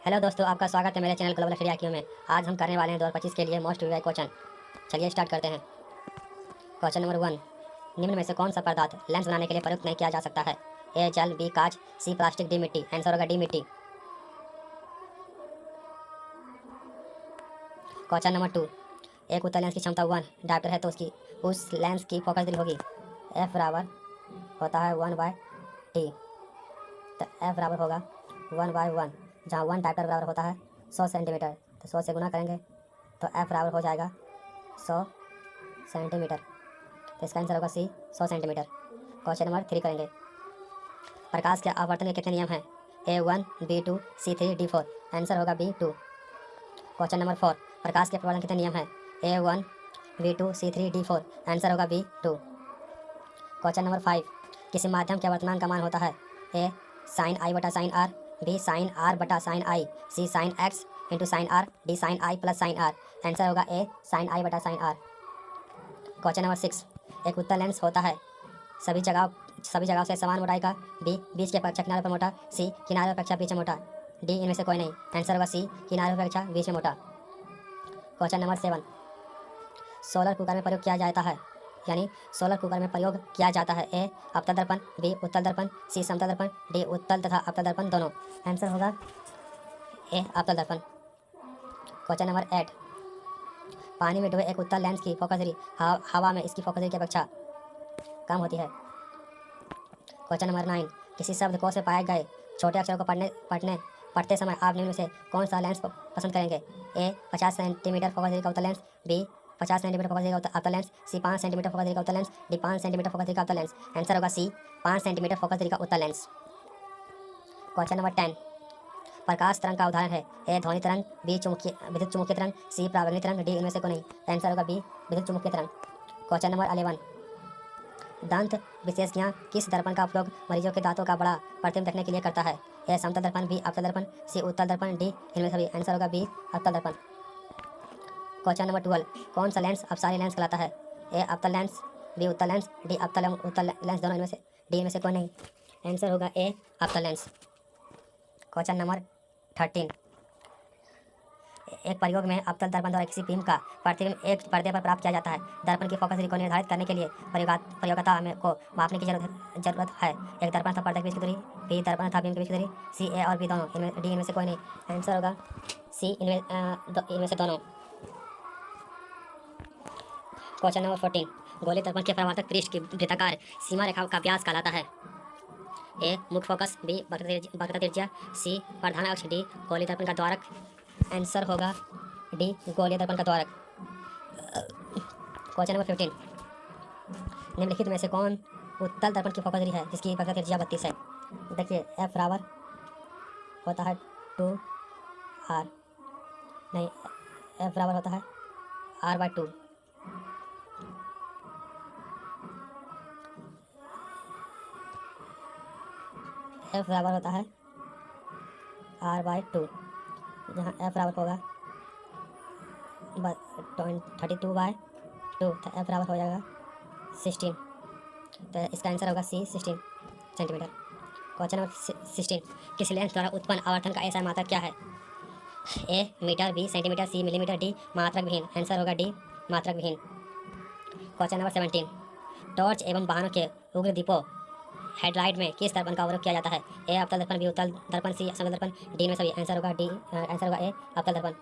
Hello दोस्तों, आपका स्वागत है मेरे चैनल ग्लोबल स्टडी में। आज हम करने वाले हैं 2025 के लिए मोस्ट रिवाइज क्वेश्चन। चलिए स्टार्ट करते हैं। क्वेश्चन नंबर 1, निम्न में से कौन सा पदार्थ लेंस बनाने के लिए प्रयुक्त नहीं किया जा सकता है? ए जल, बी कांच, सी प्लास्टिक, डी मिट्टी। आंसर होगा डी मिट्टी। क्वेश्चन नंबर 2, एक उत्तल लेंस की क्षमता 1 डायोप्टर है तो उस लेंस की फोकस दूरी होगी एफ बराबर होता है 1/t। तो एफ बराबर होगा 1/1, जहाँ 1 डायोप्टर बराबर होता है 100 सेंटीमीटर। तो 100 से गुना करेंगे तो एफ बराबर हो जाएगा 100 सेंटीमीटर। तो इसका आंसर होगा सी 100 सेंटीमीटर। क्वेश्चन नंबर 3 करेंगे। प्रकाश के आवर्तन के कितने नियम हैं? A1, B2, C3, D4। Answer होगा B2। क्वेश्चन नंबर 4, प्रकाश के प्रवर्धन कितने नियम हैं? A1, B2, C3, D4। Answer होगा B2। क्वेश्चन नंबर 5, किसी माध्यम के वर्तमान का मान होता है? ए साइन आई बटा sine r, B sine r बटा sine i, C sine x into sine r, D sine i plus sine r. Answer होगा ए साइन आई बटा साइन आर। क्वेश्चन नंबर 6, एक उत्तल लेंस होता है सभी जगह से समान मोटाई का, बी बीच के अपेक्षा किनारे पर मोटा, सी किनारे अपेक्षा बीच में मोटा, डी इनमें से कोई नहीं। आंसर होगा सी किनारे अपेक्षा बीच में मोटा। क्वेश्चन नंबर 7, सोलर कुकर में प्रयोग किया जाता है, यानी सोलर कुकर में प्रयोग किया जाता है। ए अवतल दर्पण, बी उत्तल दर्पण, सी समतल दर्पण, डी उत्तल तथा अवतल दर्पण दोनों। आंसर होगा ए अवतल दर्पण। क्वेश्चन नंबर 8, पानी में डूबे एक उत्तल लेंस की फोकस दूरी हवा में इसकी फोकस दूरी की अपेक्षा कम होती है। क्वेश्चन नंबर 9, किसी शब्द को से पाए गए छोटे अक्षरों को पढ़ते समय आप निम्न में से कौन सा लेंस पसंद करेंगे? ए 50 सेंटीमीटर फोकस दूरी का उत्तल लेंस, बी 50 सेंटीमीटर फोकस दूरी का अवतल लेंस, सी 5 सेंटीमीटर फोकस दूरी का उत्तल लेंस, डी 5 सेंटीमीटर फोकस दूरी का अवतल लेंस। आंसर होगा सी 5 सेंटीमीटर फोकस दूरी का उत्तल लेंस। क्वेश्चन नंबर 10, प्रकाश तरंग का उदाहरण है? ए ध्वनि तरंग, बी विद्युत चुम्बकीय तरंग, सी परावर्तनीय तरंग, डी इनमें से कोई नहीं। आंसर होगा बी विद्युत चुम्बकीय तरंग। क्वेश्चन नंबर 11, दंत विशेषज्ञ किस दर्पण का उपयोग मरीजों के दांतों का बड़ा प्रतिबिंब देखने के लिए करता है? ए समतल दर्पण, बी अवतल दर्पण, सी उत्तल दर्पण, डी इनमें सभी। आंसर होगा बी अवतल दर्पण। क्वेश्चन नंबर 12, कौन सा लेंस अपसारी लेंस कहलाता है? ए अवतल लेंस, बी उत्तल लेंस, डी उत्तल लेंस दोनों इनमें से, डी इनमें से कोई नहीं। आंसर होगा ए अवतल लेंस। क्वेश्चन नंबर 13, एक प्रयोग में अवतल दर्पण द्वारा किसी बीम का प्रतिबिंब एक पर्दे पर प्राप्त किया जाता है। दर्पण की फोकस दूरी को निर्धारित करने के लिए प्रयोगकर्ता को मापने की जरूरत है। एक दर्पण था पर्दे के बीच की दूरी, बी दर्पण था बीम के बीच की दूरी, सी ए और बी दोनों इनमें, डी इनमें से कोई नहीं। आंसर होगा सी इनमें से दोनों। क्वेश्चन नंबर 14, गोली दर्पण के परावर्तक पृष्ठ की वृत्ताकार सीमा रेखा का व्यास कहलाता है? ए मुख्य फोकस, बी वक्रता त्रिज्या, सी प्रधान अक्ष, डी गोली दर्पण का द्वारक। आंसर होगा डी गोलीय दर्पण का द्वारक। क्वेश्चन नंबर 15, निम्नलिखित में से कौन उत्तल दर्पण की फोकस दूरी है जिसकी वक्रता त्रिज्या 32 है? देखिए एफ बराबर होता है 2r, नहीं, एफ बराबर होता है r/2। एफ बराबर होता है r/2, जहाँ एफ बराबर होगा 32/2, तो एफ बराबर हो जाएगा 16। तो इसका आंसर होगा सी 16 सेंटीमीटर। क्वेश्चन नंबर 16, किसी लेंस द्वारा उत्पन्न आवर्तन का ऐसा मात्रक क्या है? ए मीटर, बी सेंटीमीटर, सी मिलीमीटर, डी मात्रक विहीन। आंसर होगा डी मात्रक विहीन। क्वेश्चन नंबर 17, टॉर्च एवं वाहनों के उग्र दीपों हेडलाइट में किस दर्पण का उपयोग किया जाता है? ए अवतल दर्पण, बी उत्तल दर्पण, सी समतल दर्पण, डी में सभी। आंसर होगा डी, आंसर होगा ए अवतल दर्पण।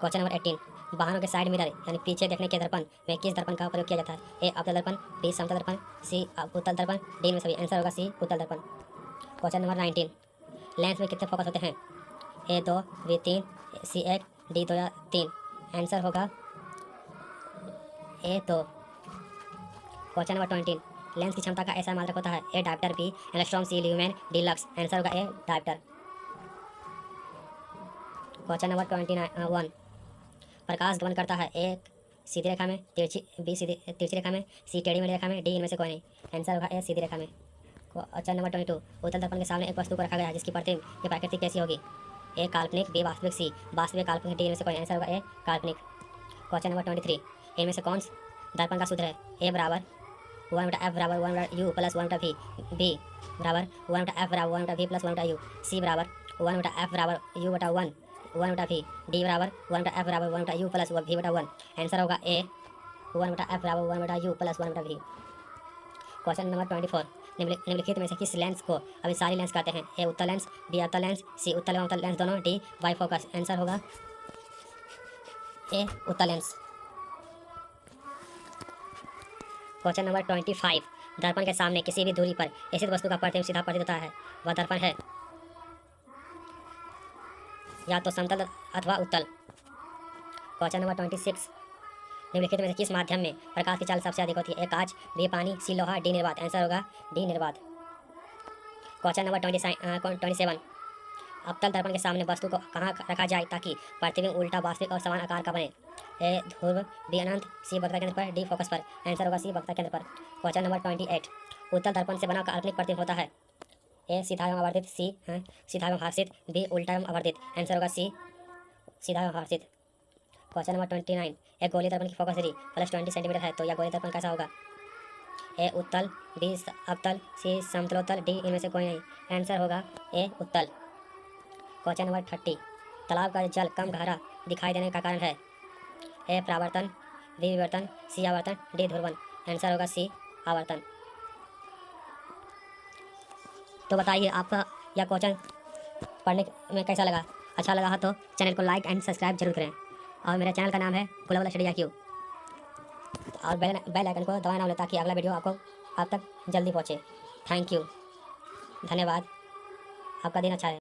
क्वेश्चन नंबर 18, वाहनों के साइड मिरर यानी पीछे देखने के दर्पण में किस दर्पण का प्रयोग किया जाता है? ए अवतल दर्पण, बी समतल दर्पण, सी उत्तल दर्पण, डी में सभी। आंसर होगा सी उत्तल दर्पण। क्वेश्चन नंबर 19, लेंस में कितने फोकस होते हैं? ए 2, बी 3, सी 1, डी 2 या 3। आंसर होगा ए 2। क्वेश्चन नंबर 20, लेंस की क्षमता का ऐसा मात्रक होता है? ए डायोप्टर, बी एंगस्ट्रॉम, सी ल्यूमेन, डी लक्स। आंसर होगा ए डायोप्टर। क्वेश्चन नंबर 21, प्रकाश गमन करता है? एक सीधी रेखा में, बी तिरछी रेखा में, सी टेढ़ी मेढ़ी रेखा में, डी इनमें से कोई नहीं। आंसर होगा ए सीधी रेखा में। क्वेश्चन नंबर 22, उत्तल दर्पण के सामने एक वस्तु को रखा गया है जिसकी प्रतिबिंब की प्रकृति कैसी होगी? ए काल्पनिक, बी वास्तविक, सी वास्तविक, काल्पनिक, डी इनमें से कोई। आंसर होगा ए काल्पनिक। क्वेश्चन नंबर 23, इनमें से कौन दर्पण का सूत्र है? ए बराबर 1/f बराबर 1/u प्लस 1/v, बी बराबर 1/f बराबर 1/v प्लस 1/u, सी बराबर वन बटा एफ बराबर यू बटा वन, वन बटा वी, डी बराबर वन बटा एफ बराबर वन बटा यू प्लस वी बटा वन। आंसर होगा ए, वन बटा एफ बराबर वन बटा यू प्लस वन बटा वी। क्वेश्चन नंबर 24, निम्नलिखित में से किस लेंस को अभी सारी लेंस कहते हैं? ए उत्तल लेंस, बी अवतल लेंस, सी उत्तल एवं अवतल लेंस दोनों, डी बाई फोकस। आंसर होगा ए उत्तल लेंस। क्वेश्चन नंबर 25, दर्पण के सामने किसी भी दूरी पर स्थित वस्तु का प्रतिबिंब सीधा प्रतीत होता है, वह दर्पण है या तो समतल अथवा उत्तल। क्वेश्चन नंबर 26, निम्नलिखित में से किस माध्यम में प्रकाश की चाल सबसे अधिक होती है? ए कांच, बी पानी, सी लोहा, डी निर्वात। आंसर होगा डी निर्वात। क्वेश्चन नंबर 27, अवतल दर्पण के सामने वस्तु को कहाँ रखा जाए ताकि प्रतिबिंब उल्टा, वास्तविक और समान आकार का बने? ए ध्रुव, बी अनंत, सी वक्र केंद्र पर, डी फोकस पर। आंसर होगा सी वक्र केंद्र पर। क्वेश्चन नंबर 28, उत्तल दर्पण से बना काल्पनिक प्रतिबिंब होता है? ए सीधा एवं आवर्तित, सी सीधा एवं हर्षित, बी उल्टा एवं आवर्तित। आंसर होगा सी सीधा एवं हर्षित। क्वेश्चन नंबर 29, एक गोली दर्पण की फोकस दूरी प्लस 20 सेंटीमीटर है तो यह गोली दर्पण कैसा होगा? ए उत्तल, बी अवतल, सी समतलोत्तल, डी इनमें से कोई नहीं। आंसर होगा ए उत्तल। क्वेश्चन नंबर 30, तालाब का जल कम गहरा दिखाई देने का कारण है? ए परावर्तन, बी विवर्तन, सी आवर्तन, डी ध्रुवण। आंसर होगा सी आवर्तन। तो बताइए आपका यह क्वेश्चन पढ़ने में कैसा लगा? अच्छा लगा हो तो चैनल को लाइक एंड सब्सक्राइब जरूर करें। और मेरे चैनल का नाम है ग्लोबल स्टडी IQ। और बेल आइकन को दबाना ना ताकि अगला वीडियो आपको आप तक जल्दी पहुँचे। थैंक यू, धन्यवाद। आपका दिन अच्छा है।